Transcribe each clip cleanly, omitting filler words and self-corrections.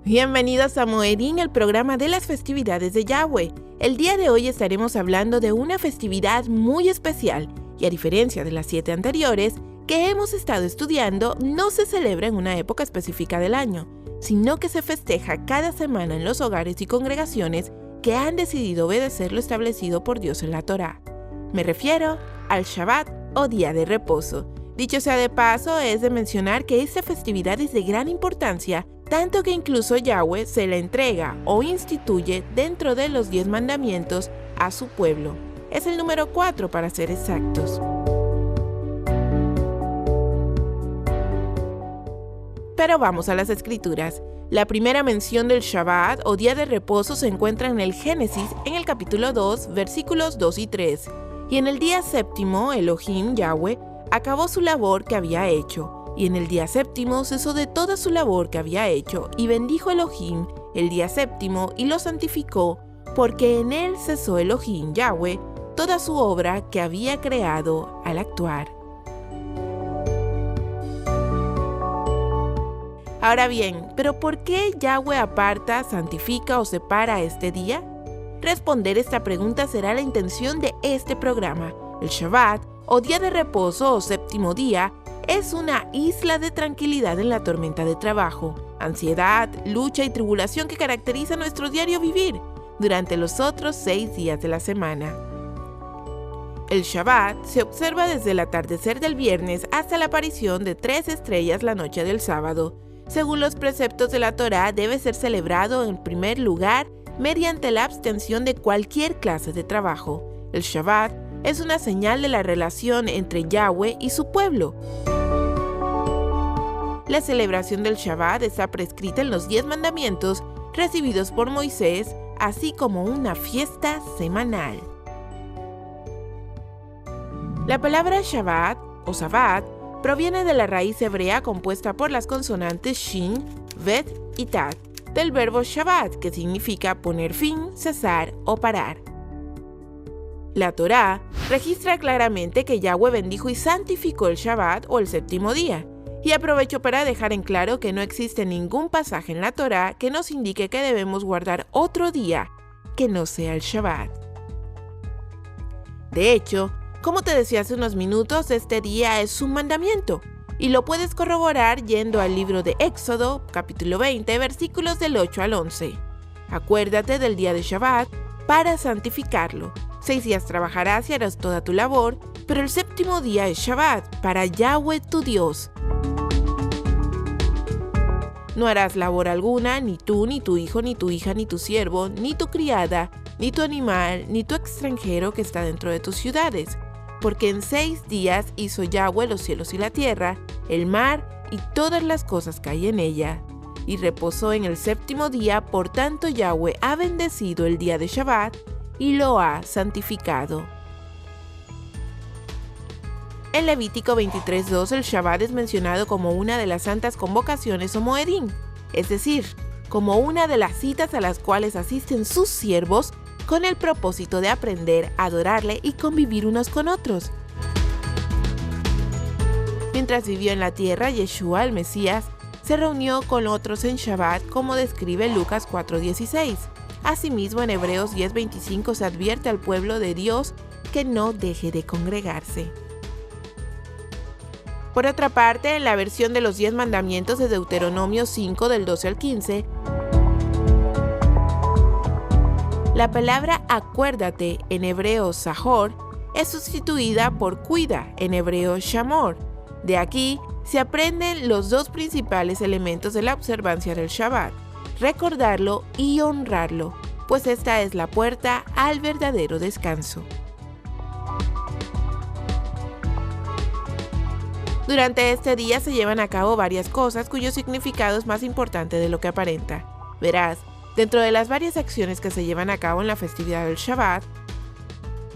Bienvenidos a Moedín, el programa de las festividades de Yahweh. El día de hoy estaremos hablando de una festividad muy especial y a diferencia de las 7 anteriores que hemos estado estudiando, no se celebra en una época específica del año, sino que se festeja cada semana en los hogares y congregaciones que han decidido obedecer lo establecido por Dios en la Torá. Me refiero al Shabbat o Día de Reposo. Dicho sea de paso, es de mencionar que esta festividad es de gran importancia, tanto que incluso Yahweh se la entrega o instituye dentro de los 10 mandamientos a su pueblo. Es el número 4 para ser exactos. Pero vamos a las escrituras. La primera mención del Shabbat o Día de Reposo se encuentra en el Génesis en el capítulo 2, versículos 2 y 3. Y en el día séptimo, Elohim, Yahweh, acabó su labor que había hecho. Y en el día séptimo cesó de toda su labor que había hecho, y bendijo Elohim el día séptimo y lo santificó, porque en él cesó Elohim, Yahweh, toda su obra que había creado al actuar. Ahora bien, ¿pero por qué Yahweh aparta, santifica o separa este día? Responder esta pregunta será la intención de este programa. El Shabbat, o Día de Reposo o Séptimo Día, es una isla de tranquilidad en la tormenta de trabajo, ansiedad, lucha y tribulación que caracteriza nuestro diario vivir durante los otros 6 días de la semana. El Shabbat se observa desde el atardecer del viernes hasta la aparición de 3 estrellas la noche del sábado. Según los preceptos de la Torá, debe ser celebrado en primer lugar mediante la abstención de cualquier clase de trabajo. El Shabbat es una señal de la relación entre Yahweh y su pueblo. La celebración del Shabbat está prescrita en los 10 mandamientos recibidos por Moisés, así como una fiesta semanal. La palabra Shabbat o Sabbat proviene de la raíz hebrea compuesta por las consonantes Shin, Bet y Tat, del verbo Shabbat, que significa poner fin, cesar o parar. La Torá registra claramente que Yahweh bendijo y santificó el Shabbat o el séptimo día, y aprovecho para dejar en claro que no existe ningún pasaje en la Torá que nos indique que debemos guardar otro día que no sea el Shabbat. De hecho, como te decía hace unos minutos, este día es un mandamiento, y lo puedes corroborar yendo al libro de Éxodo, capítulo 20, versículos del 8 al 11. Acuérdate del día de Shabbat para santificarlo. 6 días trabajarás y harás toda tu labor, pero el séptimo día es Shabbat, para Yahweh tu Dios. No harás labor alguna, ni tú, ni tu hijo, ni tu hija, ni tu siervo, ni tu criada, ni tu animal, ni tu extranjero que está dentro de tus ciudades. Porque en 6 días hizo Yahweh los cielos y la tierra, el mar y todas las cosas que hay en ella. Y reposó en el séptimo día, por tanto Yahweh ha bendecido el día de Shabbat y lo ha santificado. En Levítico 23:2 el Shabbat es mencionado como una de las santas convocaciones o Moedín, es decir, como una de las citas a las cuales asisten sus siervos con el propósito de aprender, adorarle y convivir unos con otros. Mientras vivió en la tierra, Yeshua, el Mesías, se reunió con otros en Shabbat, como describe Lucas 4:16. Asimismo, en Hebreos 10:25 se advierte al pueblo de Dios que no deje de congregarse. Por otra parte, en la versión de los 10 mandamientos de Deuteronomio 5 del 12 al 15, la palabra acuérdate en hebreo Zahor es sustituida por cuida en hebreo Shamor. De aquí se aprenden los 2 principales elementos de la observancia del Shabbat: recordarlo y honrarlo, pues esta es la puerta al verdadero descanso. Durante este día se llevan a cabo varias cosas cuyo significado es más importante de lo que aparenta. Verás, dentro de las varias acciones que se llevan a cabo en la festividad del Shabbat,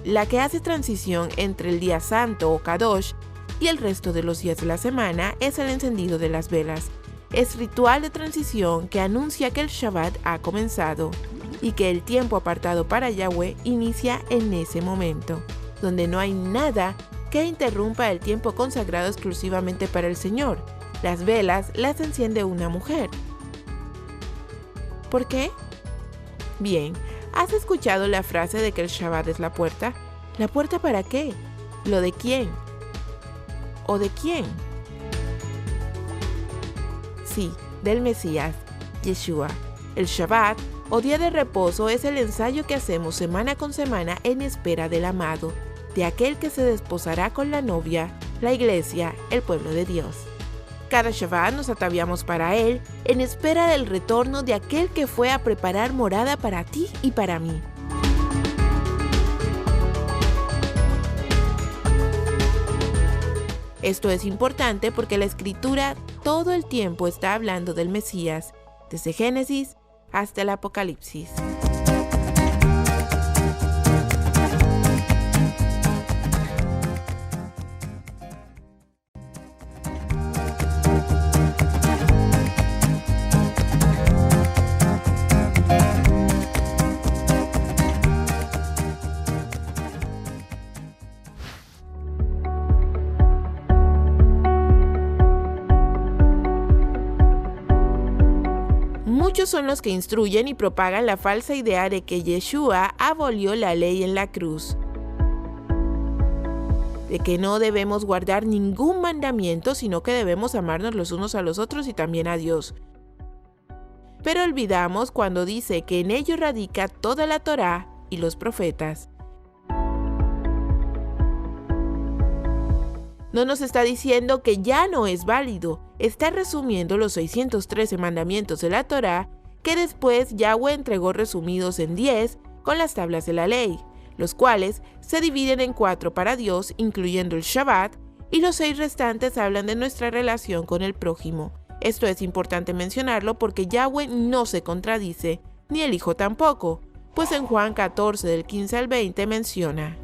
la que hace transición entre el día santo o Kadosh y el resto de los días de la semana es el encendido de las velas. Es ritual de transición que anuncia que el Shabbat ha comenzado y que el tiempo apartado para Yahweh inicia en ese momento, donde no hay nada que interrumpa el tiempo consagrado exclusivamente para el Señor. Las velas las enciende una mujer. ¿Por qué? Bien, ¿has escuchado la frase de que el Shabbat es la puerta? ¿La puerta para qué? ¿Lo de quién? ¿O de quién? Sí, del Mesías, Yeshua. El Shabbat, o día de reposo, es el ensayo que hacemos semana con semana en espera del amado, de aquel que se desposará con la novia, la iglesia, el pueblo de Dios. Cada Shabbat nos ataviamos para él, en espera del retorno de aquel que fue a preparar morada para ti y para mí. Esto es importante porque la Escritura todo el tiempo está hablando del Mesías, desde Génesis hasta el Apocalipsis. Muchos son los que instruyen y propagan la falsa idea de que Yeshua abolió la ley en la cruz, de que no debemos guardar ningún mandamiento, sino que debemos amarnos los unos a los otros y también a Dios. Pero olvidamos cuando dice que en ello radica toda la Torá y los profetas. No nos está diciendo que ya no es válido, está resumiendo los 613 mandamientos de la Torá que después Yahweh entregó resumidos en 10 con las tablas de la ley, los cuales se dividen en 4 para Dios, incluyendo el Shabbat, y los 6 restantes hablan de nuestra relación con el prójimo. Esto es importante mencionarlo porque Yahweh no se contradice, ni el Hijo tampoco, pues en Juan 14 del 15 al 20 menciona: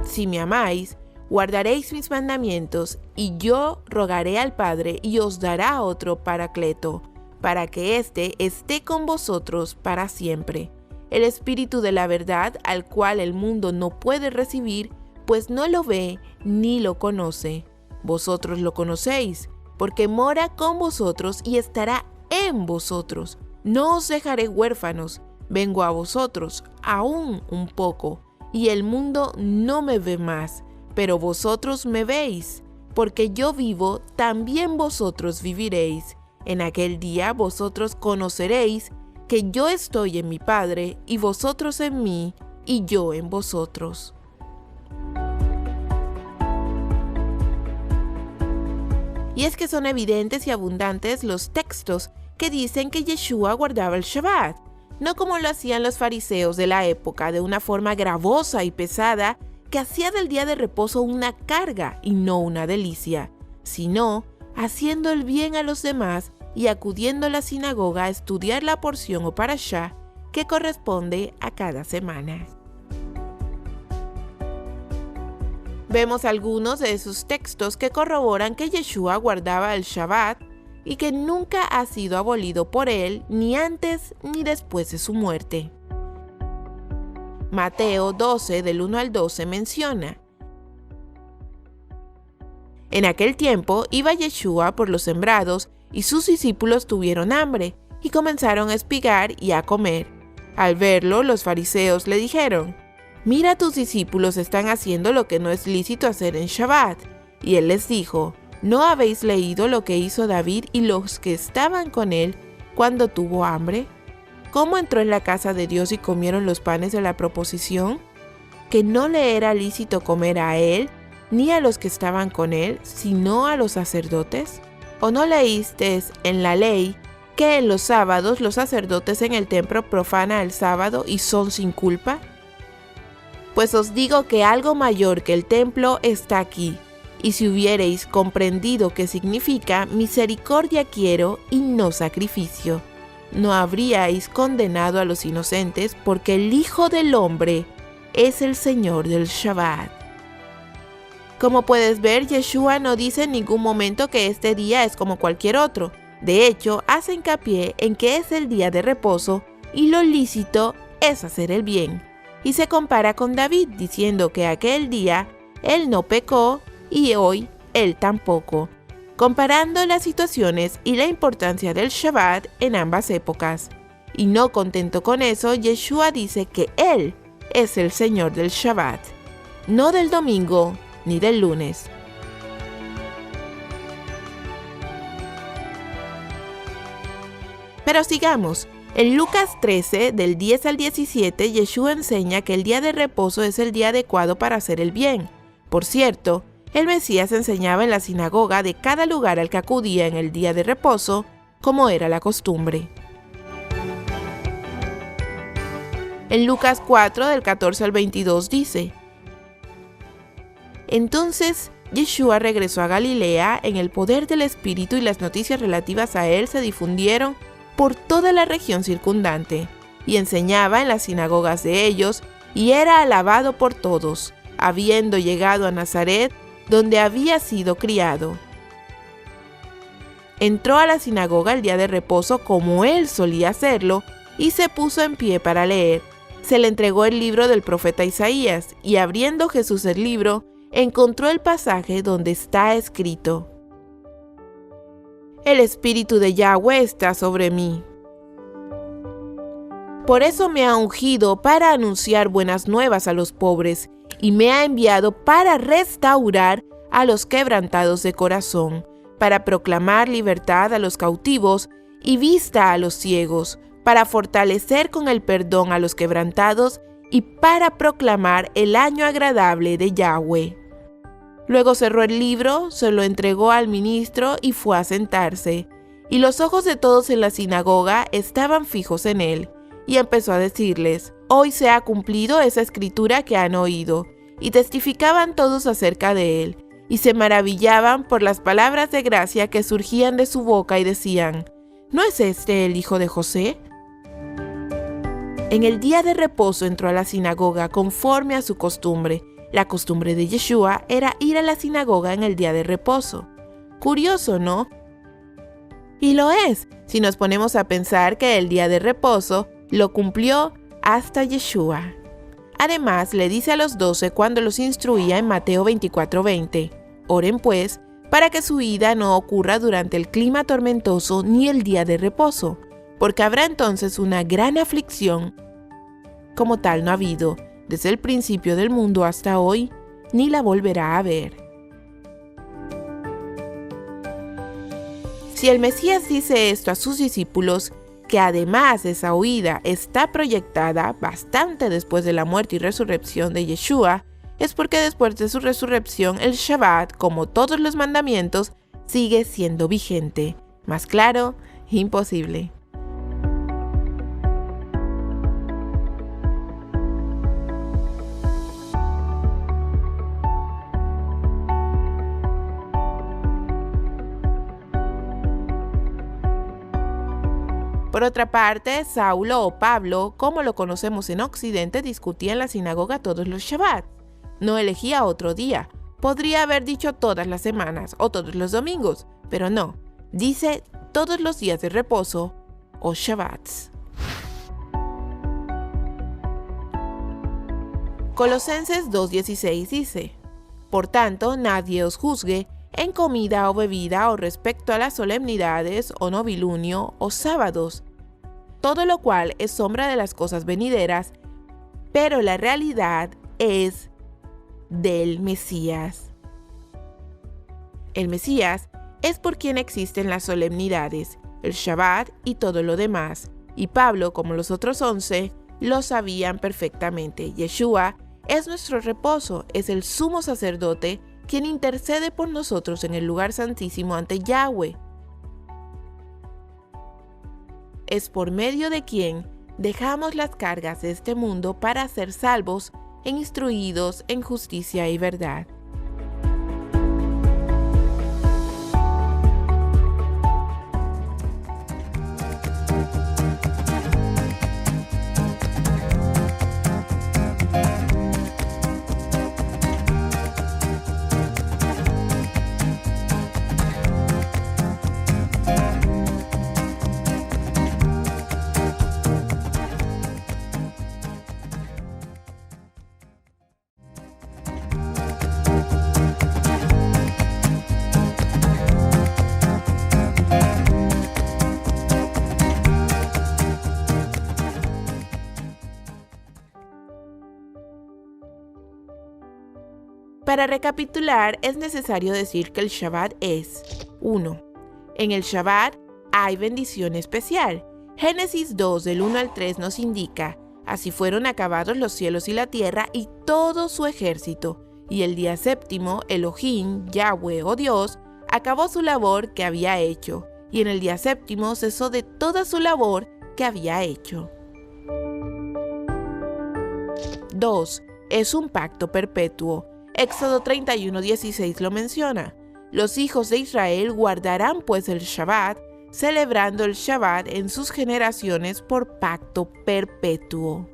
Si me amáis, guardaréis mis mandamientos, y yo rogaré al Padre y os dará otro Paracleto, para que éste esté con vosotros para siempre. El Espíritu de la verdad, al cual el mundo no puede recibir, pues no lo ve ni lo conoce. Vosotros lo conocéis, porque mora con vosotros y estará en vosotros. No os dejaré huérfanos, vengo a vosotros, aún un poco, y el mundo no me ve más, pero vosotros me veis, porque yo vivo, también vosotros viviréis. En aquel día vosotros conoceréis que yo estoy en mi Padre, y vosotros en mí, y yo en vosotros. Y es que son evidentes y abundantes los textos que dicen que Yeshua guardaba el Shabbat, no como lo hacían los fariseos de la época, de una forma gravosa y pesada, que hacía del día de reposo una carga y no una delicia, sino haciendo el bien a los demás y acudiendo a la sinagoga a estudiar la porción o parashá que corresponde a cada semana. Vemos algunos de esos textos que corroboran que Yeshua guardaba el Shabbat y que nunca ha sido abolido por él ni antes ni después de su muerte. Mateo 12 del 1 al 12 menciona: En aquel tiempo iba Yeshua por los sembrados y sus discípulos tuvieron hambre y comenzaron a espigar y a comer. Al verlo, los fariseos le dijeron: Mira, tus discípulos están haciendo lo que no es lícito hacer en Shabbat. Y él les dijo: ¿No habéis leído lo que hizo David y los que estaban con él cuando tuvo hambre? ¿Cómo entró en la casa de Dios y comieron los panes de la proposición? ¿Que no le era lícito comer a él, ni a los que estaban con él, sino a los sacerdotes? ¿O no leísteis en la ley que en los sábados los sacerdotes en el templo profanan el sábado y son sin culpa? Pues os digo que algo mayor que el templo está aquí. Y si hubierais comprendido qué significa misericordia quiero y no sacrificio, no habríais condenado a los inocentes, porque el Hijo del Hombre es el Señor del Shabbat. Como puedes ver, Yeshua no dice en ningún momento que este día es como cualquier otro. De hecho, hace hincapié en que es el día de reposo y lo lícito es hacer el bien. Y se compara con David, diciendo que aquel día él no pecó y hoy él tampoco. comparando las situaciones y la importancia del Shabbat en ambas épocas. Y no contento con eso, Yeshua dice que Él es el Señor del Shabbat, no del domingo ni del lunes. Pero sigamos. En Lucas 13, del 10 al 17, Yeshua enseña que el día de reposo es el día adecuado para hacer el bien. Por cierto, el Mesías enseñaba en la sinagoga de cada lugar al que acudía en el día de reposo, como era la costumbre. En Lucas 4, del 14 al 22 dice: Entonces Yeshua regresó a Galilea en el poder del Espíritu y las noticias relativas a él se difundieron por toda la región circundante, y enseñaba en las sinagogas de ellos, y era alabado por todos, habiendo llegado a Nazaret, donde había sido criado. Entró a la sinagoga el día de reposo como él solía hacerlo, y se puso en pie para leer. Se le entregó el libro del profeta Isaías, y abriendo Jesús el libro, encontró el pasaje donde está escrito: El Espíritu de Yahweh está sobre mí. Por eso me ha ungido para anunciar buenas nuevas a los pobres, y me ha enviado para restaurar a los quebrantados de corazón, para proclamar libertad a los cautivos y vista a los ciegos, para fortalecer con el perdón a los quebrantados y para proclamar el año agradable de Yahweh. Luego cerró el libro, se lo entregó al ministro y fue a sentarse. Y los ojos de todos en la sinagoga estaban fijos en él. Y empezó a decirles: Hoy se ha cumplido esa escritura que han oído. Y testificaban todos acerca de él. Y se maravillaban por las palabras de gracia que surgían de su boca y decían: ¿No es este el hijo de José? En el día de reposo entró a la sinagoga conforme a su costumbre. La costumbre de Yeshua era ir a la sinagoga en el día de reposo. Curioso, ¿no? Y lo es, si nos ponemos a pensar que el día de reposo lo cumplió hasta Yeshua. Además, le dice a los 12 cuando los instruía en Mateo 24:20: Oren pues, para que su ida no ocurra durante el clima tormentoso ni el día de reposo, porque habrá entonces una gran aflicción, como tal no ha habido desde el principio del mundo hasta hoy, ni la volverá a ver. Si el Mesías dice esto a sus discípulos, que además esa huida está proyectada bastante después de la muerte y resurrección de Yeshua, es porque después de su resurrección el Shabbat, como todos los mandamientos, sigue siendo vigente. Más claro, imposible. Por otra parte, Saulo o Pablo, como lo conocemos en Occidente, discutía en la sinagoga todos los Shabbat. No elegía otro día. Podría haber dicho todas las semanas o todos los domingos, pero no. Dice todos los días de reposo o Shabbats. Colosenses 2:16 dice: Por tanto, nadie os juzgue en comida o bebida o respecto a las solemnidades o novilunio o sábados, todo lo cual es sombra de las cosas venideras, pero la realidad es del Mesías. El Mesías es por quien existen las solemnidades, el Shabbat y todo lo demás, y Pablo, como los otros 11, lo sabían perfectamente. Yeshua es nuestro reposo, es el sumo sacerdote quien intercede por nosotros en el lugar santísimo ante Yahweh. Es por medio de quien dejamos las cargas de este mundo para ser salvos e instruidos en justicia y verdad. Para recapitular, es necesario decir que el Shabbat es 1. En el Shabbat hay bendición especial. Génesis 2, del 1 al 3 nos indica: así fueron acabados los cielos y la tierra y todo su ejército. Y el día séptimo, Elohim, Yahweh o Dios, acabó su labor que había hecho. Y en el día séptimo cesó de toda su labor que había hecho. 2. Es un pacto perpetuo. Éxodo 31:16 lo menciona. Los hijos de Israel guardarán pues el Shabbat, celebrando el Shabbat en sus generaciones por pacto perpetuo.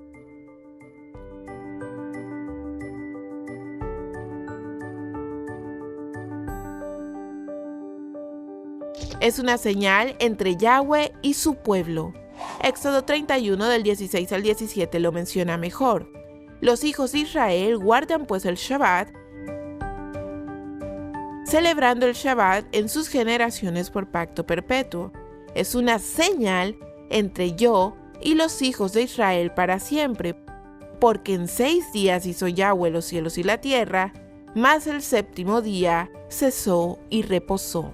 Es una señal entre Yahweh y su pueblo. Éxodo 31 del 16 al 17 lo menciona mejor. Los hijos de Israel guardan pues el Shabbat, celebrando el Shabbat en sus generaciones por pacto perpetuo. Es una señal entre yo y los hijos de Israel para siempre, porque en 6 días hizo Yahweh los cielos y la tierra, mas el séptimo día cesó y reposó.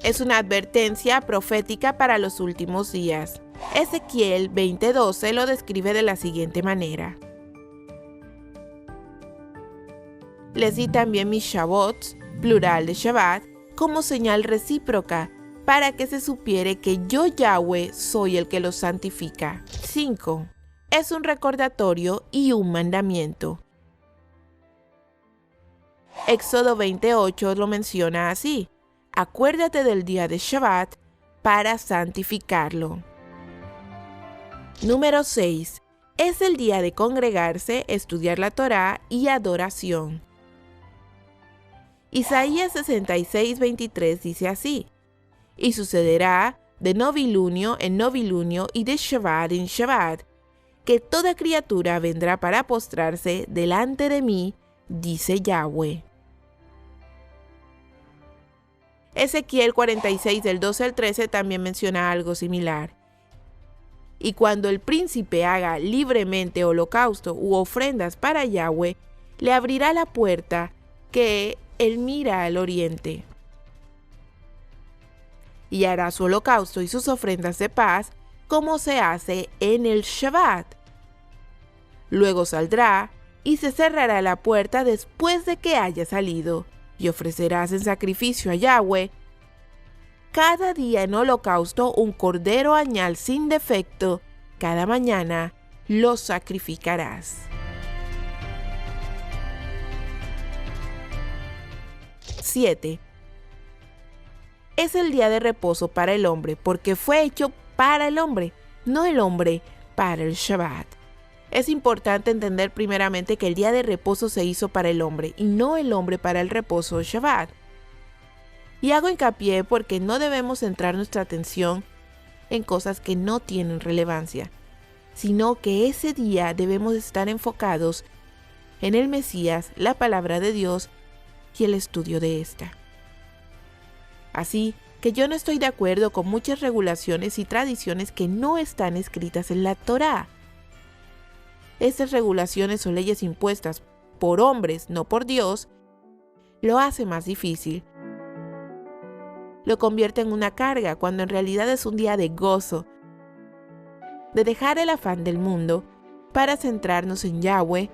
Es una advertencia profética para los últimos días. Ezequiel 20:12 lo describe de la siguiente manera: les di también mis Shabbats, plural de Shabbat, como señal recíproca, para que se supiere que yo Yahweh soy el que los santifica. 5. Es un recordatorio y un mandamiento. Éxodo 28 lo menciona así: acuérdate del día de Shabbat para santificarlo. Número 6. Es el día de congregarse, estudiar la Torá y adoración. Isaías 66:23 dice así: y sucederá de novilunio en novilunio y de Shabbat en Shabbat, que toda criatura vendrá para postrarse delante de mí, dice Yahweh. Ezequiel 46 del 12 al 13 también menciona algo similar. Y cuando el príncipe haga libremente holocausto u ofrendas para Yahweh, le abrirá la puerta que él mira al oriente. Y hará su holocausto y sus ofrendas de paz como se hace en el Shabbat. Luego saldrá y se cerrará la puerta después de que haya salido, y ofrecerás en sacrificio a Yahweh cada día en holocausto un cordero añal sin defecto, cada mañana lo sacrificarás. 7. Es el día de reposo para el hombre, porque fue hecho para el hombre, no el hombre para el Shabbat. Es importante entender primeramente que el día de reposo se hizo para el hombre y no el hombre para el reposo Shabbat. Y hago hincapié porque no debemos centrar nuestra atención en cosas que no tienen relevancia, sino que ese día debemos estar enfocados en el Mesías, la palabra de Dios y el estudio de esta. Así que yo no estoy de acuerdo con muchas regulaciones y tradiciones que no están escritas en la Torá. Estas regulaciones o leyes impuestas por hombres, no por Dios, lo hace más difícil. Lo convierte en una carga cuando en realidad es un día de gozo, de dejar el afán del mundo para centrarnos en Yahweh,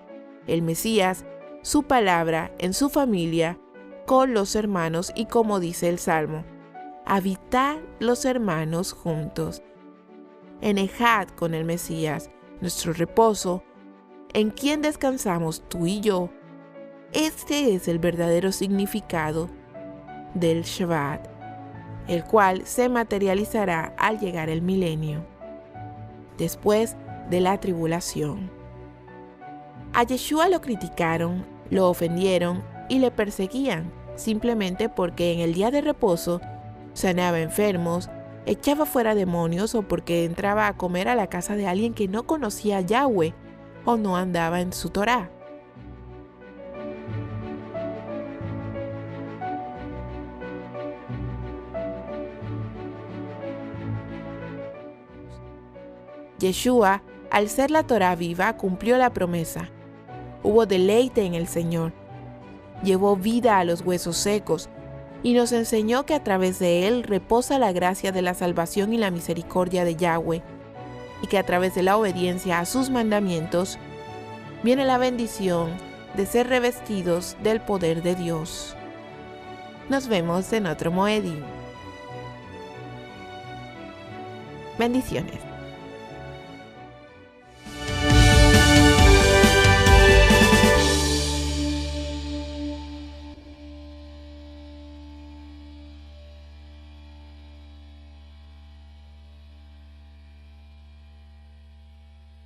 el Mesías, su palabra, en su familia, con los hermanos y como dice el Salmo, habitar los hermanos juntos. En Ejad con el Mesías, nuestro reposo, en quien descansamos tú y yo. Este es el verdadero significado del Shabbat, el cual se materializará al llegar el milenio, después de la tribulación. A Yeshua lo criticaron, lo ofendieron y le perseguían, simplemente porque en el día de reposo sanaba enfermos, echaba fuera demonios o porque entraba a comer a la casa de alguien que no conocía a Yahweh o no andaba en su Torá. Yeshua, al ser la Torá viva, cumplió la promesa. hubo deleite en el Señor. Llevó vida a los huesos secos y nos enseñó que a través de él reposa la gracia de la salvación y la misericordia de Yahweh, y que a través de la obediencia a sus mandamientos viene la bendición de ser revestidos del poder de Dios. Nos vemos en otro Moedim. Bendiciones.